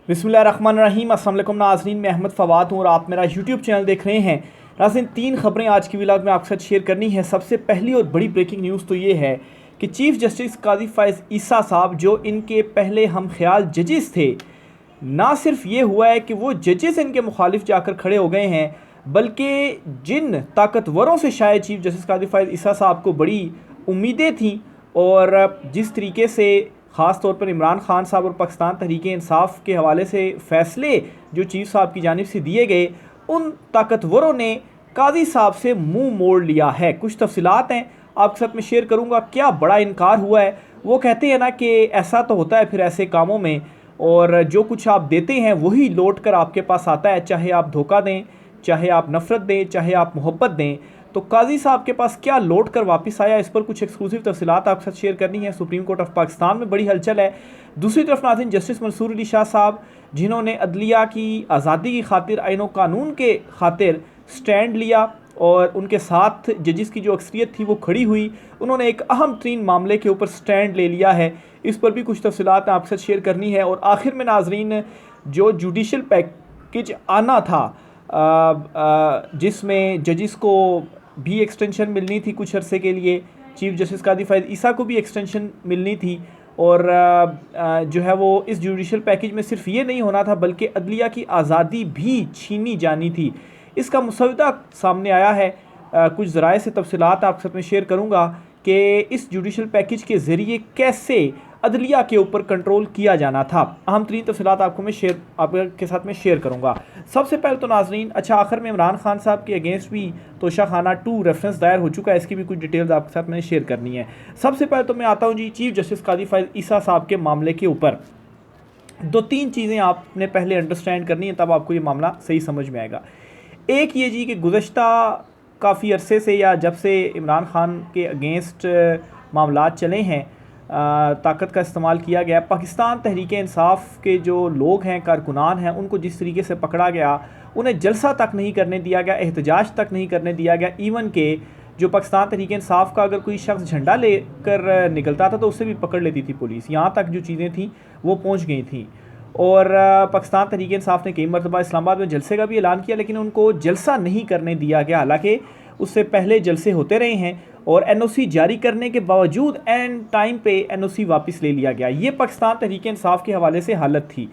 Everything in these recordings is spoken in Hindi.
बिस्मिल्लाहिर्रहमानिर्रहीम। अस्सलाम वालेकुम नाज़रीन, मैं अहमद फ़वाद हूँ और आप मेरा यूट्यूब चैनल देख रहे हैं। नाज़रीन, 3 खबरें आज की व्लॉग में आपके साथ शेयर करनी है। सबसे पहली और बड़ी ब्रेकिंग न्यूज़ तो ये है कि चीफ़ जस्टिस काज़ी फ़ाइज़ ईसा साहब, जो इनके पहले हम ख्याल जजेस थे, ना सिर्फ ये हुआ है कि वो जजेस इनके मुखालिफ जाकर खड़े हो गए हैं, बल्कि जिन ताकतवरों से शायद चीफ़ जस्टिस काज़ी फ़ाइज़ ईसा साहब को बड़ी उम्मीदें थीं और जिस तरीके से ख़ास तौर पर इमरान खान साहब और पाकिस्तान तहरीक-ए-इंसाफ़ के हवाले से फ़ैसले जो चीफ साहब की जानिब से दिए गए, उन ताकतवरों ने काज़ी साहब से मुंह मोड़ लिया है। कुछ तफसीलात हैं आपके साथ में शेयर करूंगा। क्या बड़ा इनकार हुआ है। वो कहते हैं ना कि ऐसा तो होता है फिर ऐसे कामों में, और जो कुछ आप देते हैं वही लौट कर आपके पास आता है, चाहे आप धोखा दें, चाहे आप नफ़रत दें, चाहे आप मोहब्बत दें। तो काजी साहब के पास क्या लौट कर वापस आया, इस पर कुछ एक्सक्लूसिव तफसीलात आपके साथ शेयर करनी है। सुप्रीम कोर्ट ऑफ पाकिस्तान में बड़ी हलचल है। दूसरी तरफ नाज़रीन, जस्टिस मंसूर अली शाह साहब, जिन्होंने अदलिया की आज़ादी की खातिर, आइन और कानून के खातिर स्टैंड लिया और उनके साथ जजिस की जो अक्सरियत थी वो खड़ी हुई, उन्होंने एक अहम तरीन मामले के ऊपर स्टैंड ले लिया है। इस पर भी कुछ तफसीलात आपके साथ शेयर करनी है। और आखिर में नाज़रीन, जो जुडिशल पैकेज आना था, जिसमें जजिस को भी एक्सटेंशन मिलनी थी कुछ अरसे के लिए, चीफ जस्टिस काज़ी फ़ाइज़ ईसा को भी एक्सटेंशन मिलनी थी, और जो है वो इस जुडिशल पैकेज में सिर्फ ये नहीं होना था बल्कि अदलिया की आज़ादी भी छीनी जानी थी। इसका मुसवदा सामने आया है। कुछ ज़राए से तफसीलात आपके साथ में शेयर करूँगा कि इस जुडिशल पैकेज के ज़रिए कैसे अदलिया के ऊपर कंट्रोल किया जाना था। अहम तरीन तफसीलात आपके साथ में शेयर करूँगा। सबसे पहले तो नाज़रीन, अच्छा, आखिर में इमरान खान साहब के अगेंस्ट भी तोशाखाना 2 रेफरेंस दायर हो चुका है। इसकी भी कुछ डिटेल्स आपके साथ मैंने शेयर करनी है। सबसे पहले तो मैं आता हूँ जी चीफ जस्टिस काज़ी फ़ाइज़ ईसा साहब के मामले के ऊपर। 2-3 चीज़ें आपने पहले अंडरस्टैंड करनी है, तब आपको ये मामला सही समझ में आएगा। एक ये जी कि गुज़श्ता काफ़ी अरसे से, या जब से इमरान खान के अगेंस्ट मामलात चले हैं, ताकत का इस्तेमाल किया गया। पाकिस्तान तहरीक-ए-इंसाफ़ के जो लोग हैं, कारकुनान हैं, उनको जिस तरीके से पकड़ा गया, उन्हें जलसा तक नहीं करने दिया गया, एहतजाज तक नहीं करने दिया गया। इवन के जो पाकिस्तान तहरीक-ए-इंसाफ़ का अगर कोई शख्स झंडा लेकर निकलता था तो उससे भी पकड़ लेती थी पुलिस। यहाँ तक जो चीज़ें थीं वो पहुँच गई थीं। और पाकिस्तान तहरीक-ए-इंसाफ़ ने कई मरतबा इस्लामाबाद में जलसे का भी ऐलान किया, लेकिन उनको जलसा नहीं करने दिया गया। हालाँकि उससे पहले जलसे होते रहे हैं और एनओसी जारी करने के बावजूद एंड टाइम पे एनओसी वापस ले लिया गया। ये पाकिस्तान तहरीक-ए-इंसाफ़ के हवाले से हालत थी।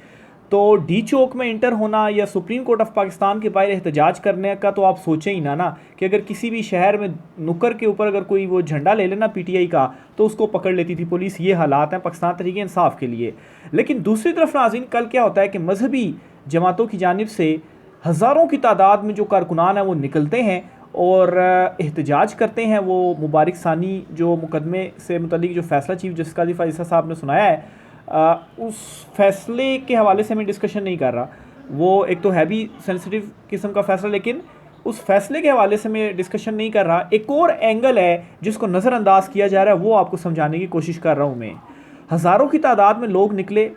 तो डी चौक में इंटर होना या सुप्रीम कोर्ट ऑफ पाकिस्तान के बाहर एहतजाज करने का तो आप सोचें ही ना कि अगर किसी भी शहर में नुक्कर के ऊपर अगर कोई वो झंडा ले लेना पीटीआई का, तो उसको पकड़ लेती थी पुलिस। ये हालात हैं पाकिस्तान तहरीक-ए-इंसाफ़ के लिए। लेकिन दूसरी तरफ नाज़रीन, कल क्या होता है कि मजहबी जमातों की जानिब से हज़ारों की तादाद में जो कारकुनान हैं वो निकलते हैं और एहतजाज करते हैं। वो मुबारक सानी जो मुकदमे से मुतल्लिक जो फ़ैसला चीफ जस्टिस काज़ी फ़ाइज़ ईसा साहब ने सुनाया है, उस फैसले के हवाले से मैं डिस्कशन नहीं कर रहा। वो एक तो है भी सेंसिटिव किस्म का फ़ैसला, लेकिन उस फैसले के हवाले से मैं डिस्कशन नहीं कर रहा। एक और एंगल है जिसको नज़रअंदाज किया जा रहा है, वो आपको समझाने की कोशिश कर रहा हूँ मैं। हज़ारों की तादाद में लोग निकले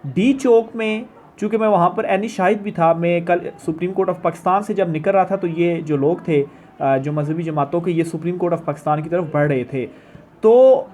डी चौक में। चूँकि मैं वहाँ पर ऐनी शाहिद भी था, मैं कल सुप्रीम कोर्ट ऑफ पाकिस्तान से जब निकल रहा था तो ये जो लोग थे, जो मजहबी जमातों के, ये सुप्रीम कोर्ट ऑफ पाकिस्तान की तरफ बढ़ रहे थे। तो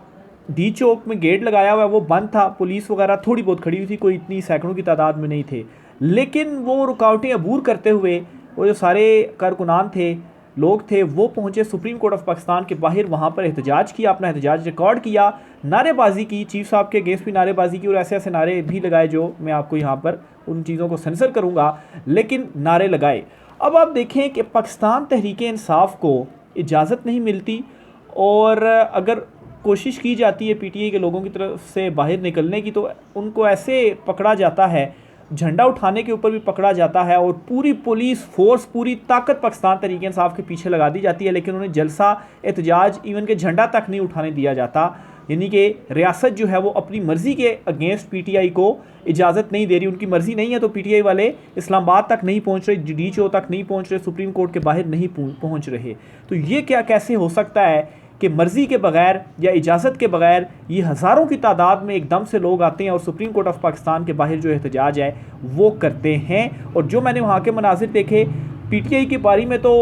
डी चौक में गेट लगाया हुआ है, वो बंद था। पुलिस वगैरह थोड़ी बहुत खड़ी हुई थी, कोई इतनी सैकड़ों की तादाद में नहीं थे। लेकिन वो रुकावटें अबूर करते हुए वो जो सारे कारकुनान थे, लोग थे, वो पहुंचे सुप्रीम कोर्ट ऑफ पाकिस्तान के बाहर। वहाँ पर एहतजाज किया, अपना एहतजाज रिकॉर्ड किया, नारेबाजी की, चीफ साहब के अगेंस्ट भी नारेबाजी की, और ऐसे ऐसे नारे भी लगाए जो मैं आपको यहाँ पर उन चीज़ों को सेंसर करूँगा, लेकिन नारे लगाए। अब आप देखें कि पाकिस्तान तहरीक-ए-इंसाफ़ को इजाज़त नहीं मिलती, और अगर कोशिश की जाती है पीटीआई के लोगों की तरफ से बाहर निकलने की, तो उनको ऐसे पकड़ा जाता है, झंडा उठाने के ऊपर भी पकड़ा जाता है, और पूरी पुलिस फोर्स, पूरी ताकत पाकिस्तान तहरीक-ए-इंसाफ़ के पीछे लगा दी जाती है, लेकिन उन्हें जलसा, एहतजाज, इवन के झंडा तक नहीं उठाने दिया जाता। यानी कि रियासत जो है वो अपनी मर्ज़ी के अगेंस्ट पीटीआई को इजाज़त नहीं दे रही। उनकी मर्ज़ी नहीं है तो पीटीआई वाले इस्लामाबाद तक नहीं पहुंच रहे, डी चौक तक नहीं पहुंच रहे, सुप्रीम कोर्ट के बाहर नहीं पहुंच रहे। तो ये क्या कैसे हो सकता है कि मर्ज़ी के बगैर या इजाज़त के बगैर ये हज़ारों की तादाद में एकदम से लोग आते हैं और सुप्रीम कोर्ट ऑफ पाकिस्तान के बाहर जो एहतजाज है वो करते हैं। और जो मैंने वहाँ के मनाजिर देखे, पीटीआई की बारी में तो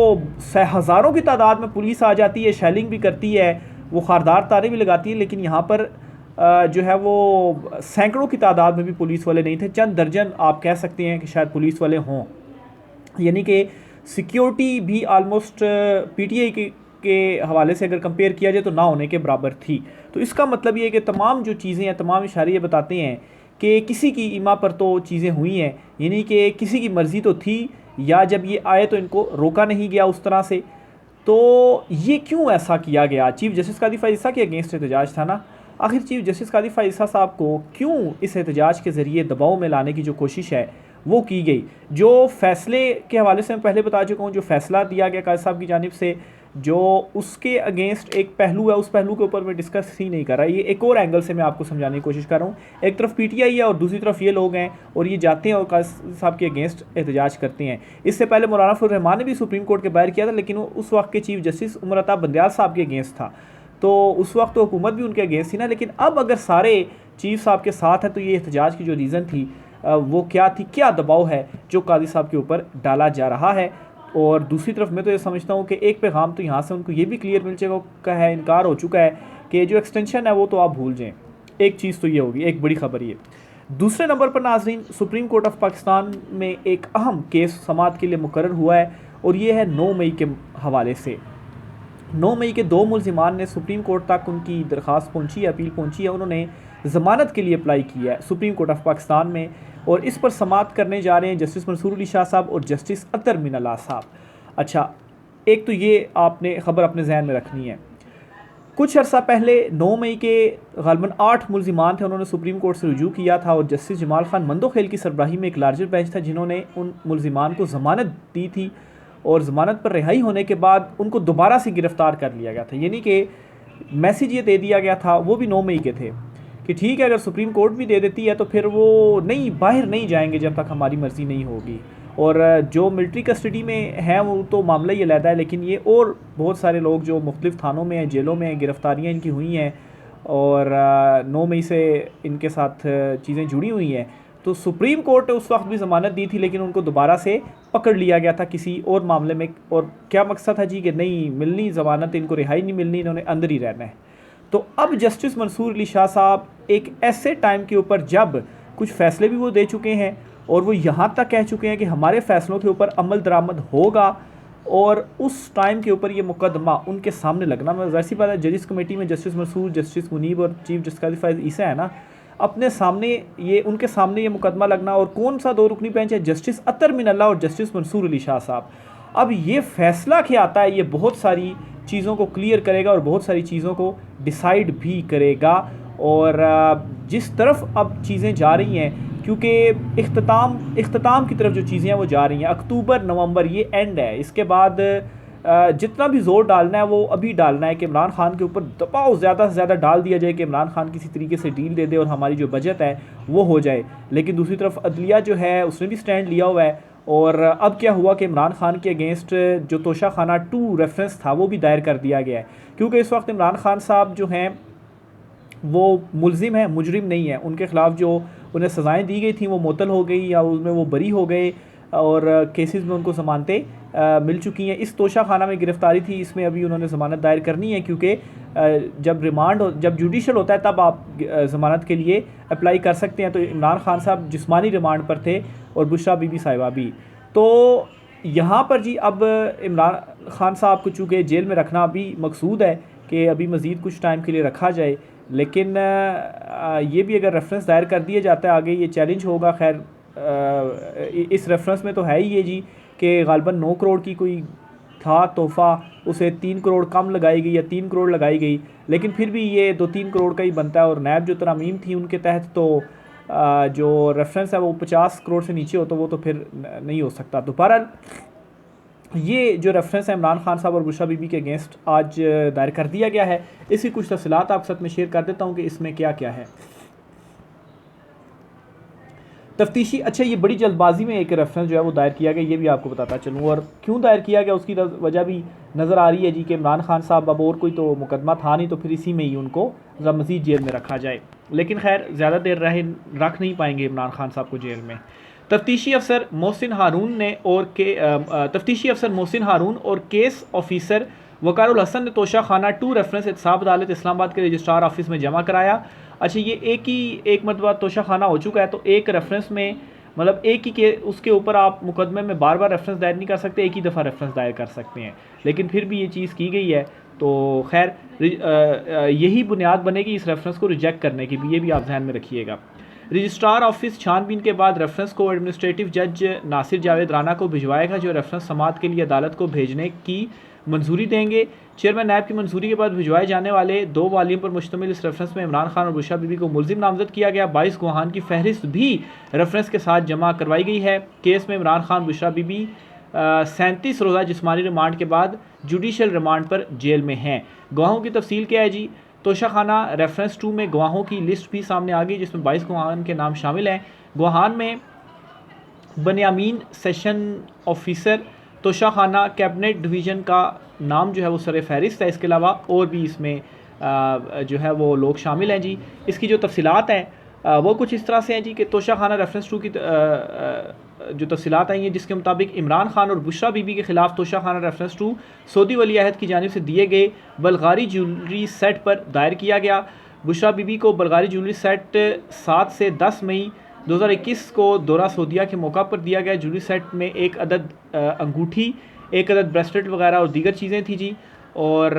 हज़ारों की तादाद में पुलिस आ जाती है, शेलिंग भी करती है, वो खारदार तारे भी लगाती है, लेकिन यहाँ पर जो है वो सैकड़ों की तादाद में भी पुलिस वाले नहीं थे, चंद दर्जन आप कह सकते हैं कि शायद पुलिस वाले हों, यानी कि सिक्योरिटी भी आलमोस्ट पीटीआई के हवाले से अगर कंपेयर किया जाए तो ना होने के बराबर थी। तो इसका मतलब ये है कि तमाम जो चीज़ें हैं, तमाम इशारे ये बताते हैं कि किसी की ईमा पर तो चीज़ें हुई हैं, यानी कि किसी की मर्ज़ी तो थी, या जब ये आए तो इनको रोका नहीं गया उस तरह से। तो ये क्यों ऐसा किया गया? चीफ जस्टिस कादी फ़ाइज़ ईसा के अगेंस्ट एहतजाज था ना, आखिर चीफ जस्टिस कादी फ़ाइज़ ईसा साहब को क्यों इस एहतजाज के ज़रिए दबाव में लाने की जो कोशिश है वो की गई? जो फ़ैसले के हवाले से मैं पहले बता चुका हूँ, जो फ़ैसला दिया गया कादी साहब की जानिब से, जो उसके अगेंस्ट एक पहलू है, उस पहलू के ऊपर मैं डिस्कस ही नहीं कर रहा। ये एक और एंगल से मैं आपको समझाने की कोशिश कर रहा हूँ। एक तरफ पीटीआई है और दूसरी तरफ ये लोग हैं, और ये जाते हैं और कादी साहब के अगेंस्ट एहतजाज करते हैं। इससे पहले मौलाना फजल रहमान ने भी सुप्रीम कोर्ट के बाहर किया था, लेकिन वो उस वक्त के चीफ जस्टिस उमर अता बंदयाल साहब के अगेंस्ट था, तो उस वक्त तो हुकूमत भी उनके अगेंस्ट थी ना। लेकिन अब अगर सारे चीफ साहब के साथ हैं तो ये एहतजाज की जो रीज़न थी वो क्या थी, क्या दबाव है जो कादी साहब के ऊपर डाला जा रहा है? और दूसरी तरफ मैं तो ये समझता हूँ कि एक पैगाम तो यहाँ से उनको ये भी क्लियर मिल चुका है, इनकार हो चुका है कि जो एक्सटेंशन है वो तो आप भूल जाएं। एक चीज़ तो ये होगी, एक बड़ी खबर ये। दूसरे नंबर पर नाजरीन, सुप्रीम कोर्ट ऑफ पाकिस्तान में एक अहम केस समाअत के लिए मुकर्रर हुआ है, और ये है 9 मई के हवाले से। 9 मई के 2 मुल्जिमान ने सुप्रीम कोर्ट तक उनकी दरख्वास्त पहुँची है, अपील पहुँची है, उन्होंने ज़मानत के लिए अप्लाई किया है सुप्रीम कोर्ट ऑफ पाकिस्तान में, और इस पर समाअत करने जा रहे हैं जस्टिस मंसूर अली शाह साहब और जस्टिस अतर मिनल्लाह साहब। अच्छा, एक तो ये आपने ख़बर अपने जहन में रखनी है। कुछ अर्सा पहले 9 मई के ग़ालिबन 8 मुल्जिमान थे, उन्होंने सुप्रीम कोर्ट से रुजू किया था, और जस्टिस जमाल खान मंदोखेल की सरबराही में एक लार्जर बेंच था जिन्होंने उन मुल्जिमान को ज़मानत दी थी, और ज़मानत पर रिहाई होने के बाद उनको दोबारा से गिरफ़्तार कर लिया गया था। यानी कि मैसेज ये दे दिया गया था, वो भी 9 मई के थे, कि ठीक है अगर सुप्रीम कोर्ट भी दे देती है तो फिर वो नहीं, बाहर नहीं जाएंगे जब तक हमारी मर्ज़ी नहीं होगी। और जो मिलिट्री कस्टडी में है वो तो मामला ही अलहदा है, लेकिन ये और बहुत सारे लोग जो मुख्तलिफ़ थानों में हैं, जेलों में हैं, गिरफ़्तारियाँ इनकी हुई हैं, और 9 मई से इनके साथ चीज़ें जुड़ी हुई हैं। तो सुप्रीम कोर्ट ने उस वक्त भी ज़मानत दी थी, लेकिन उनको दोबारा से पकड़ लिया गया था किसी और मामले में, और क्या मकसद था जी कि नहीं मिलनी ज़मानत, इनको रिहाई नहीं मिलनी, इन्होंने अंदर ही रहना है। तो अब जस्टिस मंसूर अली शाह साहब एक ऐसे टाइम के ऊपर जब कुछ फ़ैसले भी वो दे चुके हैं, और वो यहाँ तक कह चुके हैं कि हमारे फ़ैसलों के ऊपर अमल दरामद होगा, और उस टाइम के ऊपर ये मुकदमा उनके सामने लगना, मैं ज़ाहिर सी बात है जजिस कमेटी में जस्टिस मंसूर, जस्टिस मुनीब और चीफ जस्टिस कादी फ़ाइज़ ईसा है ना, अपने सामने ये, उनके सामने ये मुकदमा लगना, और कौन सा 2 रुकनी बेंच है, जस्टिस अतर मिनल्लाह और जस्टिस मंसूर अली शाह साहब। अब ये फ़ैसला क्या आता है, ये बहुत सारी चीज़ों को क्लियर करेगा और बहुत सारी चीज़ों को डिसाइड भी करेगा। और जिस तरफ अब चीज़ें जा रही हैं, क्योंकि इख्तिताम की तरफ जो चीज़ें हैं वो जा रही हैं, अक्टूबर नवंबर ये एंड है, इसके बाद जितना भी ज़ोर डालना है वो अभी डालना है कि इमरान खान के ऊपर दबाव ज़्यादा से ज़्यादा डाल दिया जाए कि इमरान खान किसी तरीके से डील दे दे और हमारी जो बजट है वो हो जाए। लेकिन दूसरी तरफ अदलिया जो है उसने भी स्टैंड लिया हुआ है, और अब क्या हुआ कि इमरान खान के अगेंस्ट जो तोशा खाना 2 रेफरेंस था वो भी दायर कर दिया गया है, क्योंकि इस वक्त इमरान खान साहब जो हैं वो मुलजिम है, मुजरिम नहीं है। उनके ख़िलाफ़ जो उन्हें सज़ाएँ दी गई थी वो मुअत्तल हो गई या उसमें वो बरी हो गए, और केसेस में उनको ज़मानतें मिल चुकी हैं। इस तोशा खाना में गिरफ़्तारी थी, इसमें अभी उन्होंने ज़मानत दायर करनी है, क्योंकि जब जुडिशल होता है तब आप ज़मानत के लिए अप्लाई कर सकते हैं। तो इमरान खान साहब जिस्मानी रिमांड पर थे और बुशरा बीबी साहिबा भी। तो यहाँ पर जी अब इमरान खान साहब को चूँकि जेल में रखना अभी मकसूद है कि अभी मज़ीद कुछ टाइम के लिए रखा जाए, लेकिन ये भी अगर रेफरेंस दायर कर दिया जाता है आगे ये चैलेंज होगा। खैर इस रेफरेंस में तो है ही ये जी कि ग़ालिबन 9 करोड़ की कोई था तोहफ़ा, उसे 3 करोड़ कम लगाई गई या 3 करोड़ लगाई गई, लेकिन फिर भी ये 2-3 करोड़ का ही बनता है। और नैब जो तरामीम थी उनके तहत तो जो रेफरेंस है वो 50 करोड़ से नीचे हो तो वो तो फिर नहीं हो सकता। तो बहरहाल ये जो रेफरेंस है इमरान खान साहब और बुशरा बीबी के अगेंस्ट आज दायर कर दिया गया है, इसकी कुछ तफसीलात आपके साथ में शेयर कर देता हूँ कि इसमें क्या क्या है। तफ्तीशी, अच्छा ये बड़ी जल्दबाजी में एक रेफरेंस जो है वो दायर किया गया, ये भी आपको बताता चलूँ, और क्यों दायर किया गया उसकी वजह भी नज़र आ रही है जी कि इमरान खान साहब अब और कोई तो मुकदमा था नहीं, तो फिर इसी में ही उनको मज़ीद जेल में रखा जाए। लेकिन खैर ज़्यादा देर रख नहीं पाएंगे इमरान खान साहब को जेल में। तफ्तीशी अफसर मोहसिन हारून और केस ऑफिसर वकारुल हसन ने तोशा खाना 2 रेफरेंस एहतसाब अदालत इस्लामाबाद के रजिस्ट्रार ऑफिस में जमा कराया। अच्छा, ये एक मरतबा तोशाखाना हो चुका है, तो एक रेफरेंस में मतलब एक ही के उसके ऊपर आप मुकदमे में बार बार रेफरेंस दायर नहीं कर सकते, एक ही दफ़ा रेफरेंस दायर कर सकते हैं। लेकिन फिर भी ये चीज़ की गई है, तो खैर यही बुनियाद बनेगी इस रेफरेंस को रिजेक्ट करने की भी, ये भी आप ध्यान में रखिएगा। रजिस्ट्रार ऑफिस छानबीन के बाद रेफरेंस को एडमिनिस्ट्रेटिव जज नासिर जावेद राना को भिजवाएगा, जो रेफरेंस समाअत के लिए अदालत को भेजने की मंजूरी देंगे। चेयरमैन नायब की मंजूरी के बाद भिजवाए जाने वाले 2 वाल्यूम पर मुश्तमिल इस रेफरेंस में इमरान खान और बुशरा बीबी को मुलजिम नामजद किया गया। 22 गवाहान की फहरिस्त भी रेफरेंस के साथ जमा करवाई गई है। केस में इमरान खान बुशरा बीबी 37 रोज़ा जिस्मानी रिमांड के बाद जुडिशल रिमांड पर जेल में हैं। गवाहों की तफसील क्या है जी? तोशाखाना रेफरेंस 2 में गवाहों की लिस्ट भी सामने आ गई, जिसमें 22 गवाहान के नाम शामिल हैं। गवाहान में Banyamin session officer Toshakhana cabinet division का नाम जो है वो सर फहरिस्त है। इसके अलावा और भी इसमें जो है वो लोग शामिल हैं जी। इसकी जो तफसीलात हैं वो कुछ इस तरह से हैं जी कि तोशाखाना रेफरेंस 2 की जो तफसीलात आई हैं, जिसके मुताबिक इमरान खान और बुशरा बीबी के ख़िलाफ़ तोशाखाना रेफरेंस 2 सऊदी वली अहद की जानिब से दिए गए बल्गारी ज्वेलरी सेट पर दायर किया गया। बुशरा बीबी को बल्गारी ज्वेलरी सेट 7 से 10 मई 2021 को दौरा सऊदिया के मौका पर दिया गया। ज्वेलरी सेट में एक अदद अंगूठी, एक अदद ब्रेसलेट वगैरह और दीगर चीज़ें थी जी। और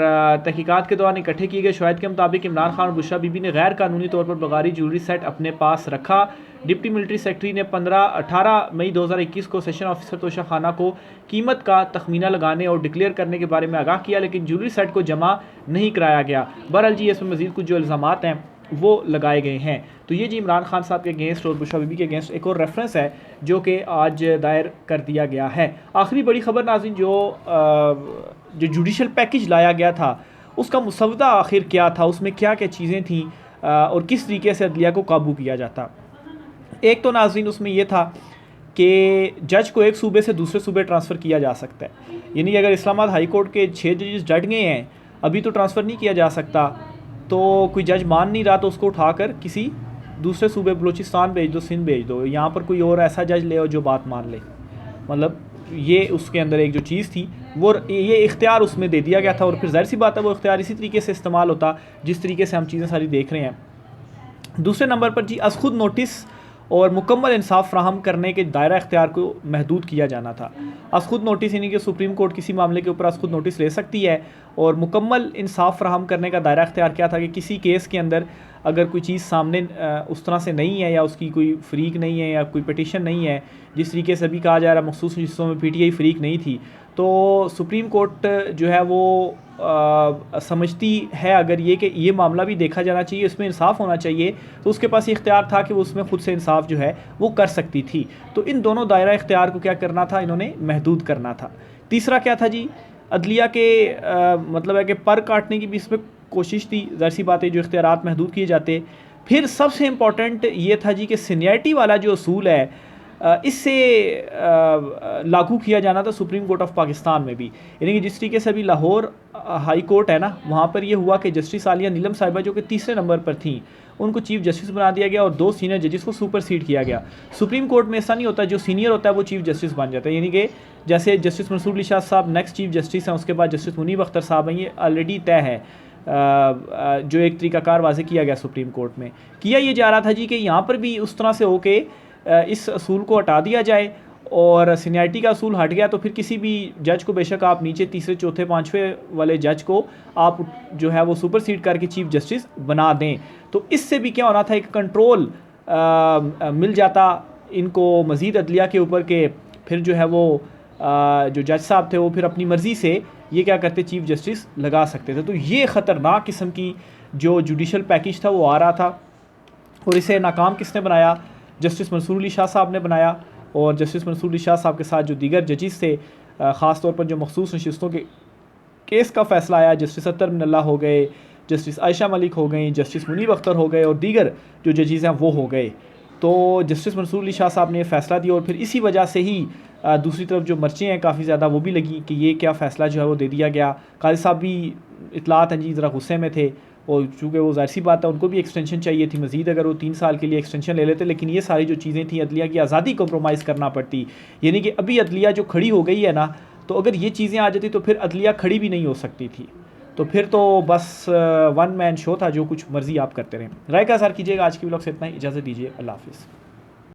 तहकीकात के दौरान इकट्ठे किए गए शवाहिद के मुताबिक इमरान खान और बुशरा बीबी ने गैर कानूनी तौर पर बगारी ज्वेलरी सेट अपने पास रखा। डिप्टी मिलिट्री सेक्रेटरी ने 18 मई 2021 को सेशन ऑफिसर तोशाखाना को कीमत का तखमीना लगाने और डिक्लेयर करने के बारे में आगाह किया, लेकिन ज्वेलरी सेट को जमा नहीं कराया गया। बहरहाल जी इसमें मज़ीद कुछ जो इल्ज़ामात हैं वो लगाए गए हैं। तो ये जी इमरान खान साहब के अगेंस्ट और बुशरा बीबी के अगेंस्ट एक और रेफरेंस है जो कि आज दायर कर दिया गया है। आखिरी बड़ी ख़बर नाज़रीन, जो जुडिशल पैकेज लाया गया था उसका मुसवदा आखिर क्या था, उसमें क्या क्या चीज़ें थीं और किस तरीके से अदलिया को काबू किया जाता। एक तो नाज़रीन उसमें यह था कि जज को एक सूबे से दूसरे सूबे ट्रांसफ़र किया जा सकता है। यानी अगर इस्लामाबाद हाई कोर्ट के 6 जजेस डट गए हैं, अभी तो ट्रांसफ़र नहीं किया जा सकता, तो कोई जज मान नहीं रहा तो उसको उठाकर किसी दूसरे सूबे, बलूचिस्तान भेज दो, सिंध भेज दो, यहाँ पर कोई और ऐसा जज ले जो बात मान ले। मतलब ये उसके अंदर एक जो चीज़ थी वो ये इख्तियार उसमें दे दिया गया था। और फिर जाहिर सी बात है वो इख्तियार इसी तरीके से इस्तेमाल होता जिस तरीके से हम चीज़ें सारी देख रहे हैं। दूसरे नंबर पर जी अज़ खुद नोटिस और मुकम्मल इंसाफ फ्राहम करने के दायरा इख्तियार को महदूद किया जाना था। अज़ खुद नोटिस यानी कि सुप्रीम कोर्ट किसी मामले के ऊपर अज़ खुद नोटिस ले सकती है, और मुकम्मल इंसाफ फ्राहम करने का दायरा इख्तियार क्या था कि किसी केस के अंदर अगर कोई चीज़ सामने उस तरह से नहीं है या उसकी कोई फ़रीक नहीं है या कोई पटिशन नहीं है, जिस तरीके से अभी कहा जा रहा है मखसूस हिस्सों में PTI फ़रीक नहीं थी, तो सुप्रीम कोर्ट जो है वो समझती है अगर ये मामला भी देखा जाना चाहिए, इसमें इंसाफ होना चाहिए, तो उसके पास ये इख्तियार था कि वो उसमें ख़ुद से इंसाफ जो है वो कर सकती थी। तो इन दोनों दायरा इख्तियार को क्या करना था, इन्होंने महदूद करना था। तीसरा क्या था जी, अदलिया के मतलब है कि पर काटने की भी इसमें कोशिश थी। ज़ाहिर सी बात है जो इख्तियारात महदूद किए जाते। फिर सबसे इम्पॉर्टेंट ये था जी कि सीनियरिटी वाला जो असूल है इससे लागू किया जाना था सुप्रीम कोर्ट ऑफ पाकिस्तान में भी। यानी कि जिस तरीके से अभी लाहौर हाई कोर्ट है ना, वहाँ पर यह हुआ कि जस्टिस आलिया नीलम साहिबा जो कि तीसरे नंबर पर थी, उनको चीफ जस्टिस बना दिया गया और 2 सीनियर जजेस को सुपरसीड किया गया। सुप्रीम कोर्ट में ऐसा नहीं होता, जो सीनियर होता है वो चीफ जस्टिस बन जाता है। यानी कि जैसे जस्टिस मंसूर अली शाह साहब नेक्स्ट चीफ जस्टिस हैं, उसके बाद जस्टिस मुनीब अख्तर साहब हैं, ये ऑलरेडी तय है। जो एक तरीकाकार वाज़े किया गया सुप्रीम कोर्ट में, किया ये जा रहा था जी कि यहाँ पर भी उस तरह से हो के इस असूल को हटा दिया जाए और सीनियरिटी का असूल हट गया तो फिर किसी भी जज को, बेशक आप नीचे तीसरे चौथे पाँचवें वाले जज को आप जो है वो सुपरसीड करके चीफ जस्टिस बना दें, तो इससे भी क्या होना था, एक कंट्रोल मिल जाता इनको मज़ीद अदलिया के ऊपर के फिर जो है वो जो जज साहब थे वो फिर अपनी मर्ज़ी से ये क्या करते, चीफ जस्टिस लगा सकते थे। तो ये ख़तरनाक किस्म की जो जुडिशल पैकेज था वो आ रहा था, और इसे नाकाम किसने बनाया, जस्टिस मंसूर अली शाह साहब ने बनाया। और जस्टिस मंसूर अली शाह साहब के साथ जो दीगर जजिस थे, ख़ास तौर पर जो मखसूस नशिस्तों के केस का फ़ैसला आया, जस्टिस अतर मिनल्ला हो गए, जस्टिस आयशा मलिक हो गई, जस्टिस मुनीब अख्तर हो गए और दीगर जो जजीज़ हैं वो हो गए। तो जस्टिस मंसूर अली शाह साहब ने फ़ैसला दिया और फिर इसी वजह से ही दूसरी तरफ जो मर्चें हैं काफ़ी ज़्यादा वो भी लगी कि ये क्या फ़ैसला जो है वो दे दिया गया। काजी साहब भी इतलात हैं जी ज़रा गुस्से में थे, और चूँकि वो ज़ाहिर सी बात है उनको भी एक्सटेंशन चाहिए थी मज़ीद, अगर वो 3 साल के लिए एक्सटेंशन ले लेते, लेकिन ये सारी जो चीज़ें थी अदलिया की आज़ादी कॉम्प्रोमाइज़ करना पड़ती। यानी कि अभी अदलिया जो खड़ी हो गई है ना, तो अगर ये चीज़ें आ जाती तो फिर अदलिया खड़ी भी नहीं हो सकती थी। तो फिर तो बस वन मैन शो था, जो कुछ मर्ज़ी आप करते रहें। राय का इज़हार कीजिएगा। आज की ब्लॉग से इतना ही, इजाज़त दीजिए, अल्लाह हाफ़िज़।